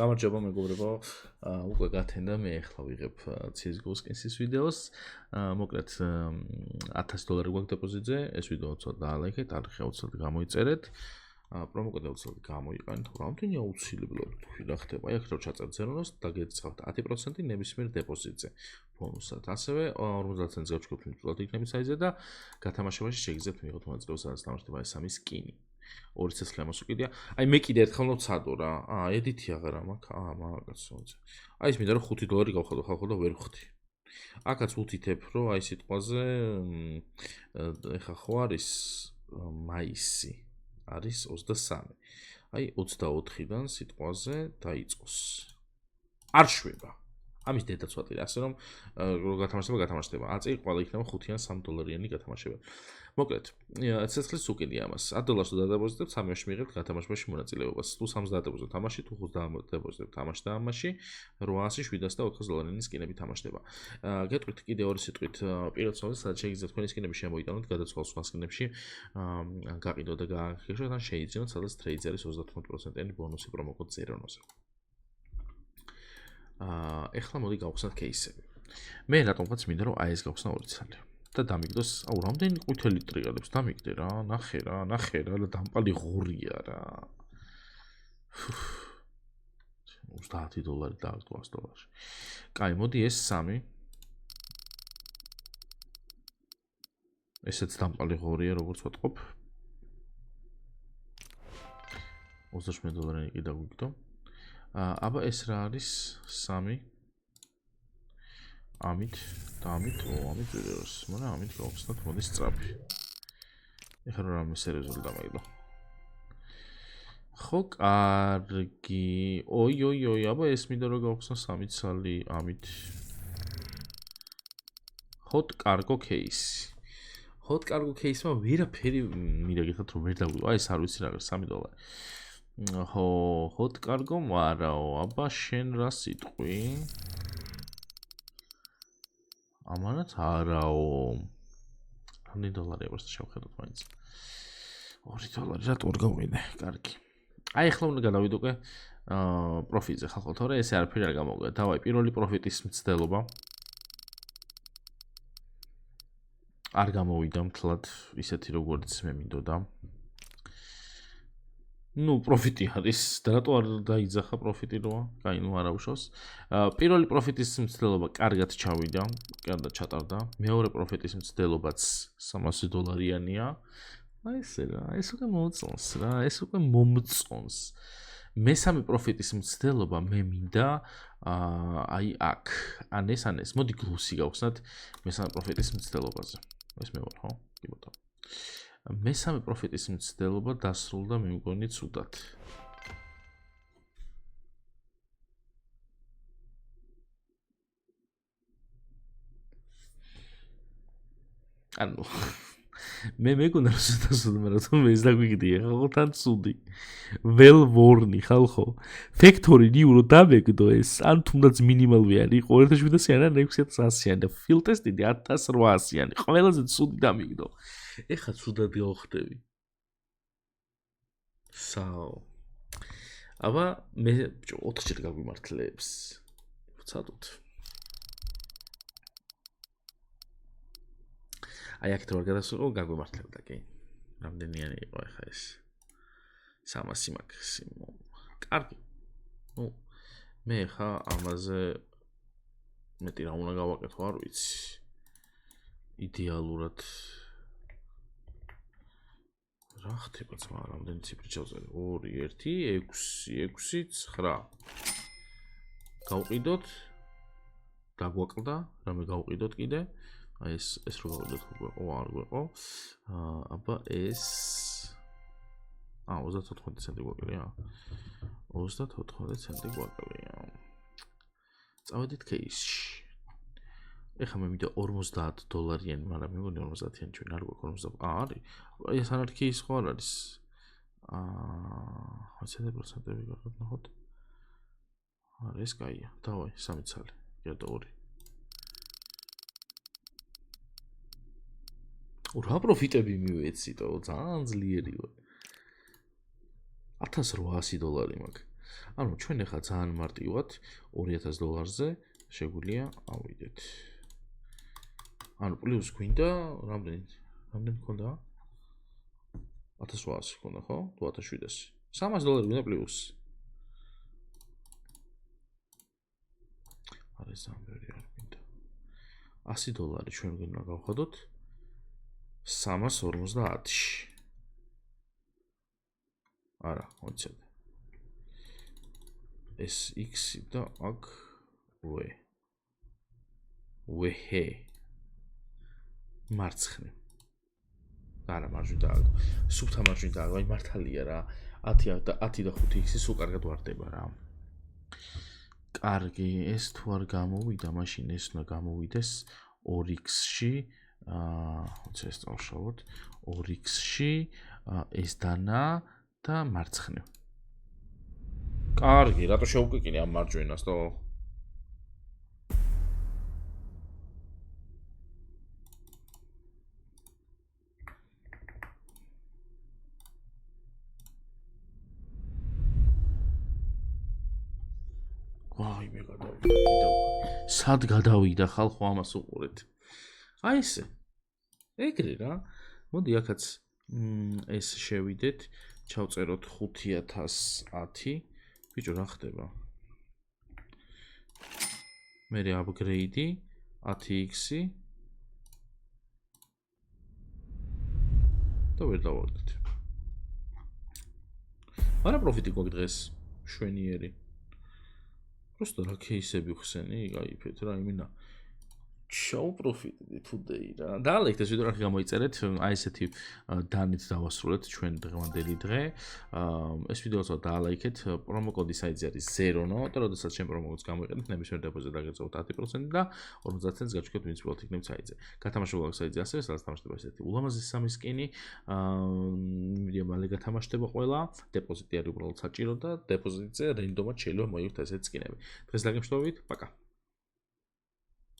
გამარჯობა მეგობრებო, უკვე გათენდა მე ახლა ვიღებ CS:GO-ს კენსის ვიდეოს. მოკლედ $1000 გვაქვს დეპოზიტზე, ეს ვიდეო ცოტა დაალაიქეთ, არხი აუცილებლად გამოიწერეთ. პრომოკოდი აუცილებლად გამოიყენეთ, რამდენი აუცილებლად რა ხდება? აი აქ რო ჩაწერთ 0-ს, დაგეცხავთ 10% ნებისმიერ დეპოზიტზე. ბონუსად ასევე 50 ცენტს გავჩქებთ მიწულად იქნებით საიზე და გათამაშებაში შეგიძლიათ მიიღოთ მონაწილეობა, სადაც თამაშდება ეს სამი სკინი. 2 ცეცხლი ამას უკიდია. აი მე კიდე ერთხელ მოვცადო რა. ედითი აღარ მაქვს. მაგაცო. აი ის მინდა რომ $5 გავხადო ხალხო და ვერ ვხდი. აქაც უთითებ რომ აი სიტყვაზე ეხა ხო არის მაისი. არის 23. აი 24-დან სიტყვაზე დაიწყოს. არ შვება. ამის დედაც ვატირე, ასე რომ გათამაშდება. აწი ყველა იქნება $5 ან $3 გათამაშება. მოკლედ, ცეცხლის უკიდია ამას. $10 დადეპოზიტებ, 3-ში მიიღებთ გათამაშებაში მონაწილეობას. თუ 3-ს დადეპოზიტებ თამაში, თუ 5-ს დადეპოზიტებ თამაში და ამაში 800, 700 და $400 სკინები თამაშდება. გეტყვით კიდე ორი სიტყვით პირველ ცოლს, სადაც შეგიძლიათ თქვენი სკინები შემოიტანოთ, გადაცვალ სხვა სკინებში გაყიდოთ და გაახერხოთ, ან შეიძინოთ, სადაც ტრეიდზე არის 30% ბონუსი პრომოკოდ 0-ზე. ეხლა მოდი გავხსნათ кейსები. მე რატომღაც მინდა რომ აი ეს გავხსნა 2 ცალი. და დამიგდოს, რამდენი ყვითელი ტრიალებს დამიგდე რა, ნახე რა და დამპალი ღორია რა. $30 დააქვს $200. კაი, მოდი ეს 3. ესეც დამპალი ღორია, როგორც ვატყობ. $28 კი დაგვიგდო. აბა ეს რა არის 3 ამით და ამით ვიდეოს, მაგრამ ამით გავხსნათ მოდი სწრაფი. ეხლა რა მე სერიოზული დამაიგდო. ხო, კარგი. ოი, აბა ეს მინდა რომ გავხსნა 3 ცალი ამით. hot cargo case. hot cargo case-მა ვერაფერი მინდა გითხრათ რომ ვერ დაგვიგდო. აი ეს არ ვიცი რა არის $3. ხო, hot cargo მარაო, აბა შენ რა სიტყვი? ამანაც არაო. რამდენი დოლარი აქვს შევხედოთ მაინც. $2 რატო არ გავყიდე? კარგი. აი ახლა უნდა გადავიდო უკვე პროფიტზე ხალხო, თორე ესე არაფერი არ გამოვიდა. დავაი პირველი პროფიტის მცდელობა. არ გამოვიდა მთლად ისეთი როგორც მე მინდოდა. პროფიტი არის და რატო არ დაიძახა პროფიტი როა? კაი, არ უშავს. პირველი პროფიტის მცდელობა კარგად ჩავიდა, კარგად ჩატარდა. მეორე პროფიტის მცდელობაც $300-იანია. აი ესე რა, ეს უკვე მომწონს რა, ეს უკვე მომწონს. მესამე პროფიტის მცდელობა მე მინდა აი აქ. ან ეს. მოდი გლუსი გავხსნათ მესამე პროფიტის მცდელობაზე. ეს მე ვარ, ხო? კი ბატონო. მესამე პროფიტის მცდელობა დასრულდა მე მგონი ცუდად. ანუ მე მეგონა რომ ცუდად, მაგრამ ეს დაგვიგდია ხო თან ცუდი. ველვორნი ხალხო. ფექტორი ნიურო დამეგდო ეს, ან თუნდაც მინიმალვე არის, იყო 1700-იანი ან 6100-იანი და ფილ ტესტი 1800-იანი. ყველაზე ცუდი დამიგდო. ეხა ცუდად გავხდები. საო. აბა მე 4-ჯერ გაგვიმართლებს. ვცადოთ. აი აქ თუ არ გადასულიყო გაგვიმართლებდა კი. რამდენიანი იყო ეხა ეს? 300 მაქსიმუმ. კარგი. მე ხა ამაზე მეტი რა უნდა გავაკეთო, არ ვიცი. იდეალურად რა ხდება ძმა, რამდენი ციფრი ჩავწერე? 2, 1, 6, 9. გავყიდოთ. დაგვაკლდა, რამე გავყიდოთ კიდე. აი ეს რო გავყიდოთ უკვე არ გვეყო. აბა ეს 34 ცენტი გვაკლია. 34 ცენტი გვაკლია. წავედით кейსში. ეხლა მე მინდა $50-იანი, მაგრამ მე მგონი 50-იანი ჩვენ არ გვაქვს 50. არის. აი ეს ანარქიის ხო არ არის? 20%-ები გახოთ ნახოთ. არის კაია. დავაი 3 ცალი. კიდე 2. რა პროფიტები მივეციტო, ძალიან ძლიერი ვარ. $1800 მაქვს. ანუ ჩვენ ახლა ძალიან მარტივად $2000-ზე შეგვიძლია ავიდეთ. ანუ პლუს გვინდა რამდენი გქონდა? 1800 გქონდა, ხო? თუ 1700. $300 გვინდა პლუს. არა ეს ამბერი არ გვინდა. $100 ჩვენ გვინდა გავხადოთ 350-ში. არა, მოიცადე. ეს x და აქ ვე. ვეჰე. მარცხნე. არა, მარჯვნივ დააგო. სუფთა მარჯვნივ დააგო, აი მართალია რა. 10 და 5x სულ კარგად ვარდება რა. კარგი, ეს თუ არ გამოვიდა, მაშინ ეს უნდა გამოვიდეს 2x-ში, როცა ეს წავშალოთ, 2x-ში, ეს დანა და მარცხნივ. კარგი, რატო შევუკიკინე ამ მარჯვენას, თო? ვაი, მე გადავიდა. სად გადავიდა ხალხო ამას უყურეთ. აი ესე. ეგრე რა. მოდი აქაც ეს შევიდეთ, ჩავწეროთ 5010. ბიჭო, რა ხდება? მერე აპგრეიდი 10x-ი. და ვერ დავარდეთ. არა პროფიტი გვაქვს დღეს, შვენიერი. Просто რა кейსები ხსენი, გაიფეთ რა, იმინა. Show profit today რა. დაალექთ ეს ვიდეო რა გამოიწერეთ, აი ესეთი დანით დავასრულეთ ჩვენ დღევანდელი დღე. ეს ვიდეოც დაალექეთ, პრომოკოდი საიტზე არის 0, და როდესაც ჩვენ პრომოკოდს გამოიყენებთ, ნებისმიერ დეპოზიტზე დაგეწევთ 10% და 50 ცენტს გაჩვენებთ ვინც უბრალოდ იქნებ საიტზე. გათამაშება აქვს საიტზე ასევე, სადაც თამაშდება ესეთი ულამაზესი სამი სკინი. მიდია მალე გათამაშდება ყველა, დეპოზიტი არის უბრალოდ საჭირო და დეპოზიტზე რენდომად შეიძლება მოიგოთ ესეთი სკინები. დღეს დაგემშვიდობით, პაკა.